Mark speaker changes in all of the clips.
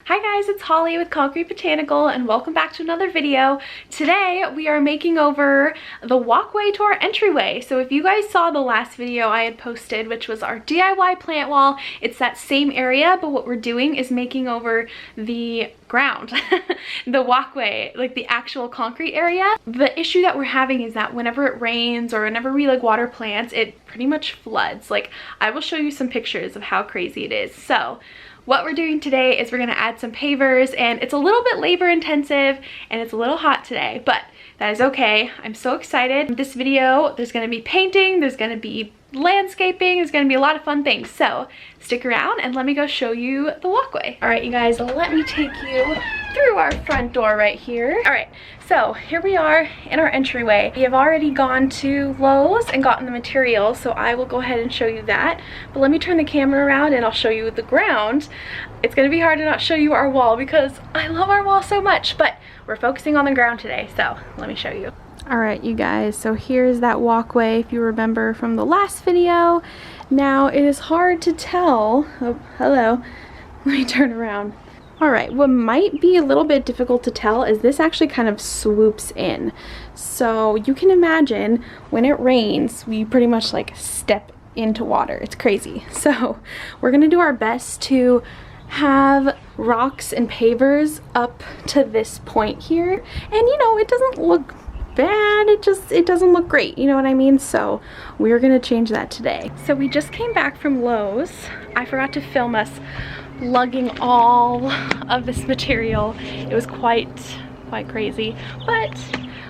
Speaker 1: Hi guys, it's Holly with Concrete Botanical and welcome back to another video. Today we are making over the walkway to our entryway. So if you guys saw the last video I had posted, which was our DIY plant wall, it's that same area, but what we're doing is making over the ground, the walkway, like the actual concrete area. The issue that we're having is that whenever it rains or whenever we water plants, it pretty much floods. I will show you some pictures of how crazy it is. So what we're doing today is we're gonna add some pavers, and it's a little bit labor intensive and it's a little hot today, but that is okay. I'm so excited. In this video, there's gonna be painting, there's gonna be landscaping, there's gonna be a lot of fun things. So stick around and let me go show you the walkway. All right, you guys, let me take you through our front door right here. All right, so here we are in our entryway. We have already gone to Lowe's and gotten the materials, so I will go ahead and show you that. But let me turn the camera around and I'll show you the ground. It's gonna be hard to not show you our wall because I love our wall so much, but we're focusing on the ground today, so let me show you. All right, you guys, so here's that walkway if you remember from the last video. Now it is hard to tell. Oh, hello. Let me turn around. All right, what might be a little bit difficult to tell is this actually kind of swoops in. So you can imagine when it rains, we pretty much step into water. It's crazy. So we're gonna do our best to have rocks and pavers up to this point here. And you know, it doesn't look bad, it doesn't look great, you know what I mean? So we're gonna change that today. So we just came back from Lowe's. I forgot to film us lugging all of this material. It was quite crazy, but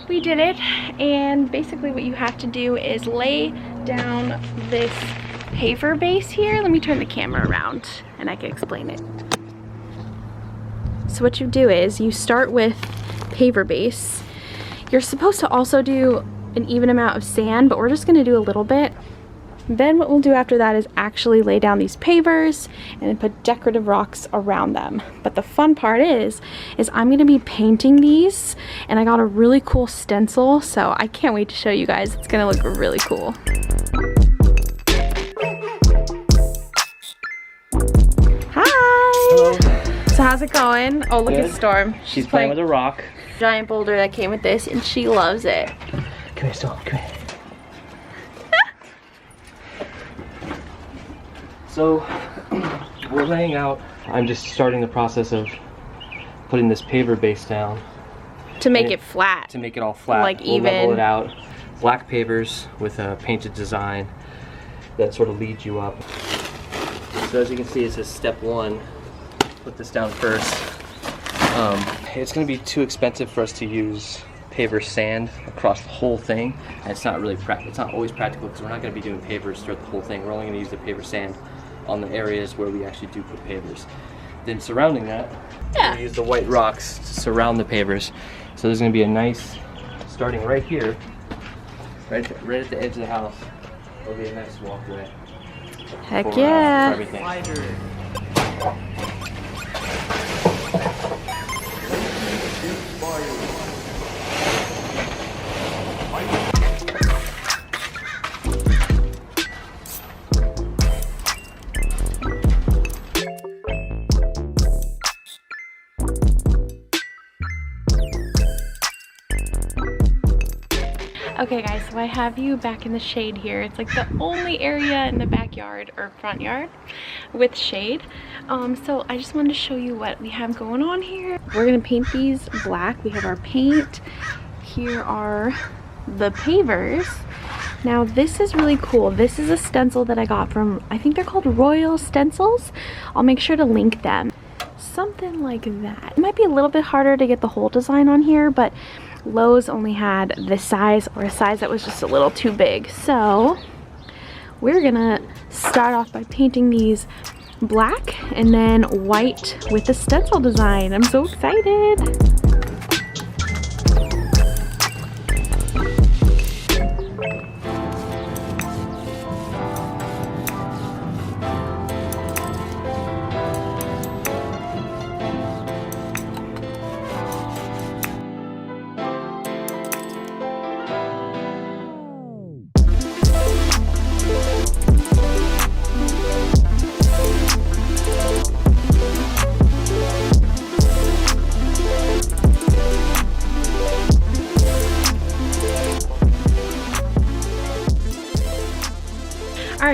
Speaker 1: we did it. And basically what you have to do is lay down this paver base here. Let me turn the camera around and I can explain it. So what you do is you start with paver base. You're supposed to also do an even amount of sand, but we're just gonna do a little bit. Then what we'll do after that is actually lay down these pavers and then put decorative rocks around them. But the fun part is I'm gonna be painting these, and I got a really cool stencil, so I can't wait to show you guys. It's gonna look really cool. Hi!
Speaker 2: Hello.
Speaker 1: So how's it going? Oh, look at Storm.
Speaker 2: She's playing with a rock.
Speaker 1: Giant boulder that came with this, and she loves it.
Speaker 2: Come here, Storm, come here. So, we're laying out. I'm just starting the process of putting this paver base down.
Speaker 1: To make it flat.
Speaker 2: To make it all flat.
Speaker 1: Like
Speaker 2: we'll
Speaker 1: even.
Speaker 2: level it out. Black pavers with a painted design that sort of leads you up. So as you can see, it says step one. Put this down first. It's going to be too expensive for us to use paver sand across the whole thing, and it's not always practical because we're not going to be doing pavers throughout the whole thing. We're only going to use the paver sand on the areas where we actually do put pavers. Then surrounding that, we'll use the white rocks to surround the pavers. So there's going to be a nice, starting right here, right at the edge of the house, there'll be a nice walkway.
Speaker 1: Heck yeah!
Speaker 2: For everything.
Speaker 1: Okay guys, so I have you back in the shade here. It's like the only area in the backyard or front yard with shade. So I just wanted to show you what we have going on here. We're gonna paint these black. We have our paint. Here are the pavers. Now this is really cool. This is a stencil that I got from, I think they're called Royal Stencils. I'll make sure to link them. Something like that. It might be a little bit harder to get the whole design on here, but Lowe's only had this size, or a size that was just a little too big. So we're gonna start off by painting these black and then white with the stencil design. I'm so excited.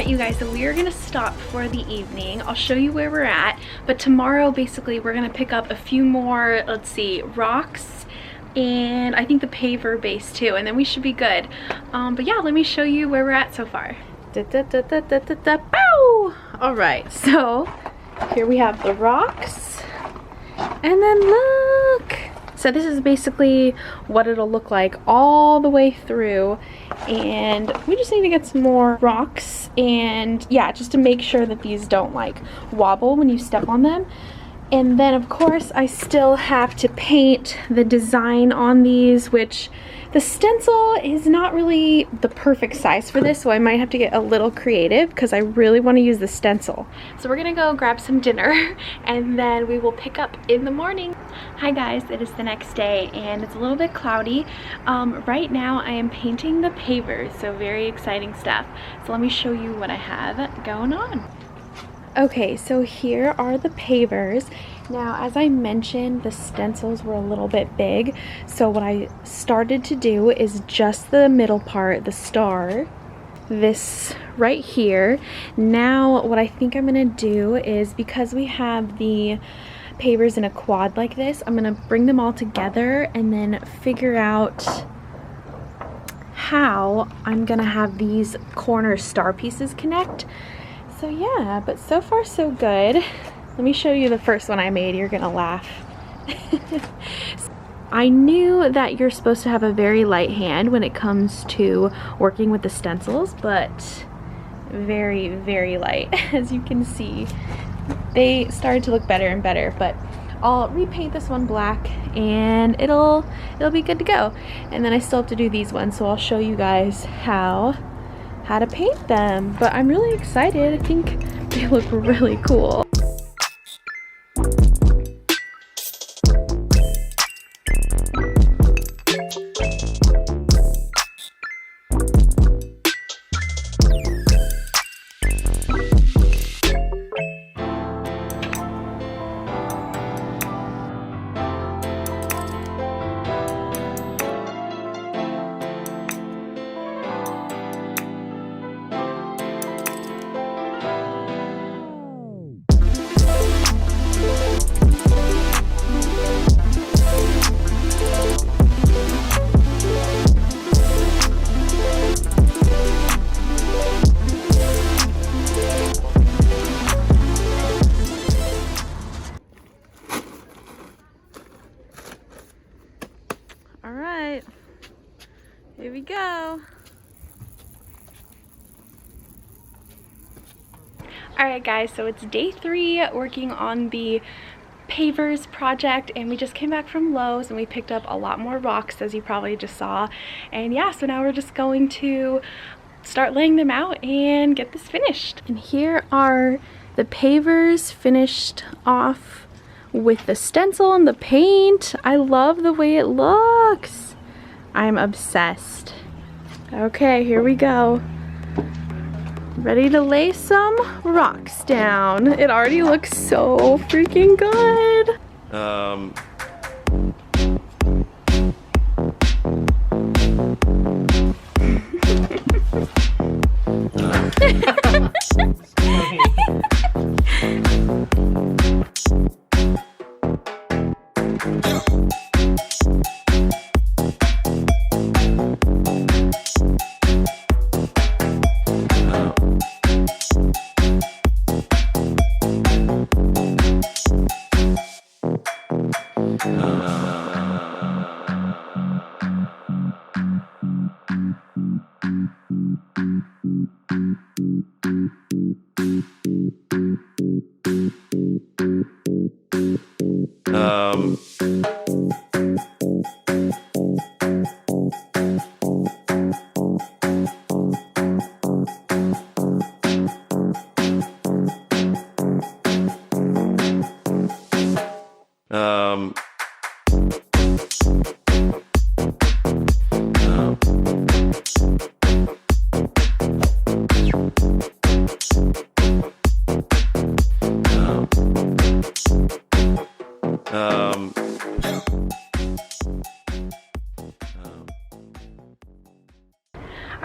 Speaker 1: Alright you guys, so we are going to stop for the evening. I'll show you where we're at, but tomorrow basically we're going to pick up a few more, let's see, rocks and I think the paver base too, and then we should be good. But yeah, let me show you where we're at so far. Alright, so here we have the rocks, and then look! So this is basically what it'll look like all the way through, and we just need to get some more rocks, and yeah, just to make sure that these don't like wobble when you step on them. And then of course I still have to paint the design on these, which the stencil is not really the perfect size for this, so I might have to get a little creative because I really want to use the stencil. So we're gonna go grab some dinner and then we will pick up in the morning. Hi guys, it is the next day and it's a little bit cloudy. Right now I am painting the pavers, so very exciting stuff. So let me show you what I have going on. Okay, so here are the pavers. Now, as I mentioned, the stencils were a little bit big, so what I started to do is just the middle part, the star, this right here. Now, what I think I'm gonna do is, because we have the pavers in a quad like this, I'm gonna bring them all together and then figure out how I'm gonna have these corner star pieces connect. So yeah, but so far so good. Let me show you the first one I made. You're gonna laugh. I knew that you're supposed to have a very light hand when it comes to working with the stencils, but very, very light. As you can see, they started to look better and better, but I'll repaint this one black and it'll be good to go. And then I still have to do these ones, so I'll show you guys how to paint them. But I'm really excited. I think they look really cool. Here we go. Alright guys, so it's day 3 working on the pavers project, and we just came back from Lowe's and we picked up a lot more rocks, as you probably just saw. And yeah, so now we're just going to start laying them out and get this finished. And here are the pavers finished off with the stencil and the paint. I love the way it looks. I'm obsessed. Okay, here we go. Ready to lay some rocks down. It already looks so freaking good.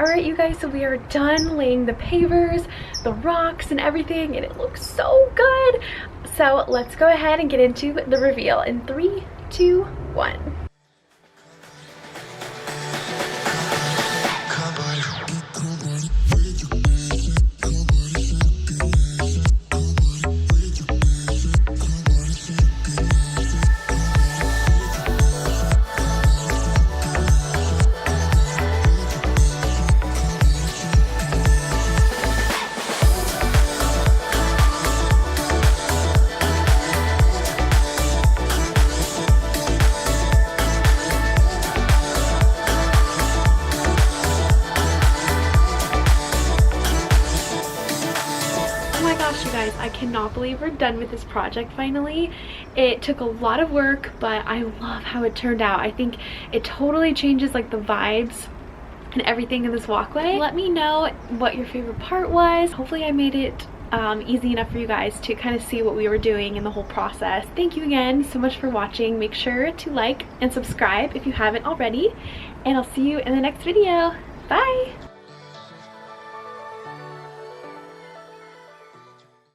Speaker 1: Alright you guys, so we are done laying the pavers, the rocks and everything, and it looks so good. So let's go ahead and get into the reveal in 3, 2, 1. You guys, I cannot believe we're done with this project finally. It took a lot of work, but I love how it turned out. I think it totally changes like the vibes and everything in this walkway. Let me know what your favorite part was. Hopefully I made it easy enough for you guys to kind of see what we were doing in the whole process. Thank you again so much for watching. Make sure to like and subscribe if you haven't already, and I'll see you in the next video. Bye!